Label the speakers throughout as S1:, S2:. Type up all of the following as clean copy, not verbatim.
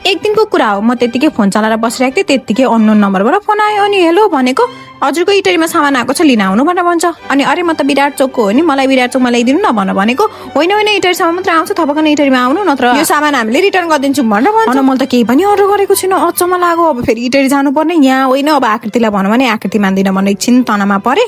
S1: एक दिनको कुरा हो, म त्यतिकै फोन चलाएर बसिरहेको थिएँ, त्यतिकै अननोन नम्बरबाट फोन आयो। अनि हेलो भनेको, हजुरको इटरीमा सामान आएको छ, लिन आउनु भनेर भन्छ। अनि अरे म त विराट चोकको हो नि, मलाई विराट चोकमा ल्याइदिनु न भनेको। होइन होइन, इटरीसम्म मात्र आउँछ, तपाईँको इटरीमा आउनु, नत्र यो सामान हामीले रिटर्न गरिदिन्छौँ भनेर भन्छ। अनि मैले त केही पनि अर्डर गरेको छुइनँ, अचम्म लाग्यो। अब फेरि इटरी जानुपर्ने, यहाँ होइन, अब आकृतिलाई भनौँ भने आकृति मान्दिनँ भने एकछिन तनामा परे।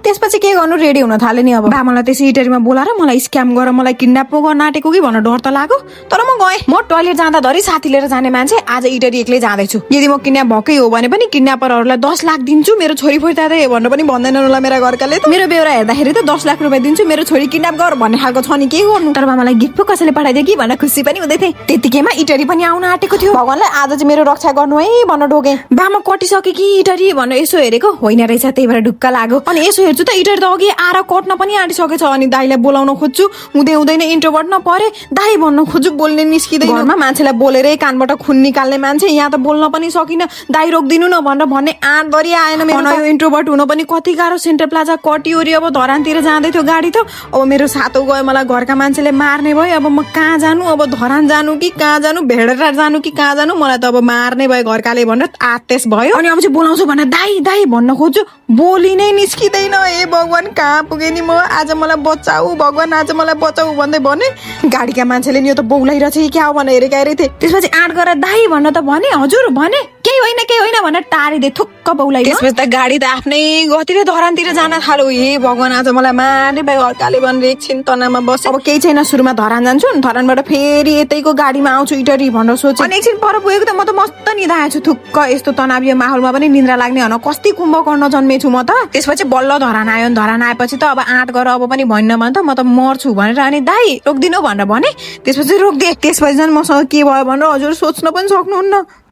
S1: त्यसपछि के गर्नु, रेडी हुन थाल्यो नि। अब मलाई त्यसै इटरीमा बोलाएर मलाई स्क्याम गरेर मलाई किडन्याप गर्न आँटेको कि भनेर डर त लाग्यो। तर म गएँ। म टोयलेट जाँदा धरि साथी लिएर जाने मान्छे, आज इटरी एक्लै जाँदैछु। यदि म किडन्याप भएकै हो भने पनि किडन्यापरहरूलाई 10 लाख दिन्छु, मेरो छोरी फर्तादै भनेर पनि भन्दैन होला मेरा घरकाले। मेरो बेहोरा हेर्दाखेरि त 10 लाख रुपियाँ दिन्छु, मेरो छोरी किडन्याप गर भन्ने खालको छ नि, के गर्नु। तर मलाई गिफ्ट पो कसैले पठाइदियो कि भनेर खुसी पनि हुँदै थिएँ। त्यतिकैमा इटरी पनि आउन आँटेको थियो। भगवानलाई आज चाहिँ मेरो रक्षा गर्नु है भनेर ढोगेँ। बामा कटिसके कि इटरी भनेर यसो हेरेको, होइन रहेछ, त्यही भएर ढुक्क लाग्यो। अनि यसो हेर्छु त इटरी त अघि आएर कट्न पनि आँटिसकेछ। अनि दाइलाई बोलाउन खोज्छु, हुँदै हुँदैन इन्ट्रोभर्ट नपरे, दाइ भन्न खोज्छु, बोल्ने निस्किँदैन। घरमा मान्छेलाई बोलेरै कानबाट खुन निकाल्ने मान्छे, यहाँ त बोल्न पनि सकिन। दाइ रोक्दिनु न भनेर भन्ने आँट भरि आएन मेरो। यो इन्ट्रोभर्ट हुन पनि कति गाह्रो। सेन्टर प्लाजा कटिओरी अब धरानतिर जाँदै थियो गाडी त। अब मेरो सातो गयो, मलाई घरका मान्छेले मार्ने भयो। अब म कहाँ जानु, अब धरान जानु कि कहाँ जानु, भेडेर जानु कि कहाँ जानु, मलाई त अब मार्ने भयो घरकाले भनेर आतेश भयो। अनि अब चाहिँ बोलाउँछु भनेर दाइ दाइ भन्न खोज्छु, बोली नै निस्किँदैन। ए भगवान, कहाँ पुगेँ नि म, आज मलाई बचाऊ भगवान, आज मलाई बचाऊ भन्दै भने। गाडीका मान्छेले नि यो त बौलाइरहेछ कि क्या हो भनेर हेरेको थिएँ। त्यसपछि आँट गरेर दाइ भन्न त भने, हजुर भने केही होइन भनेर टारिदिए, थुक्क बौलाइ। त्यसपछि त गाडी त आफ्नै गतिले धरानतिर जान थाल्यो। ए भगवान, आज मलाई मार्ने भयो घरकाले भनेर एकछिन तनामा बस्यो। अब केही छैन, सुरुमा धरान जान्छु, धरानबाट फेरि यतैको गाडीमा आउँछु इटरी भनेर सोचेँ। अनि एकछिन पर पुगेको त म त मस्त निदाएछु। थुक्क यस्तो तनावीय माहौलमा पनि निन्द्रा लाग्ने हन कस्ती कुम्भकर्ण जन्मेछु म त। त्यसपछि बल्ल धरान आयो। धरान आएपछि त अब आँट गर, अब पनि भन्न भने त म त मर्छु भनेर। अनि दाइ रोक्दिनु भनेर भने, त्यसपछि रोकिदिए। त्यसपछि झन् मसँग के भयो भनेर हजुर सोच्न पनि सक्नुहुन्न।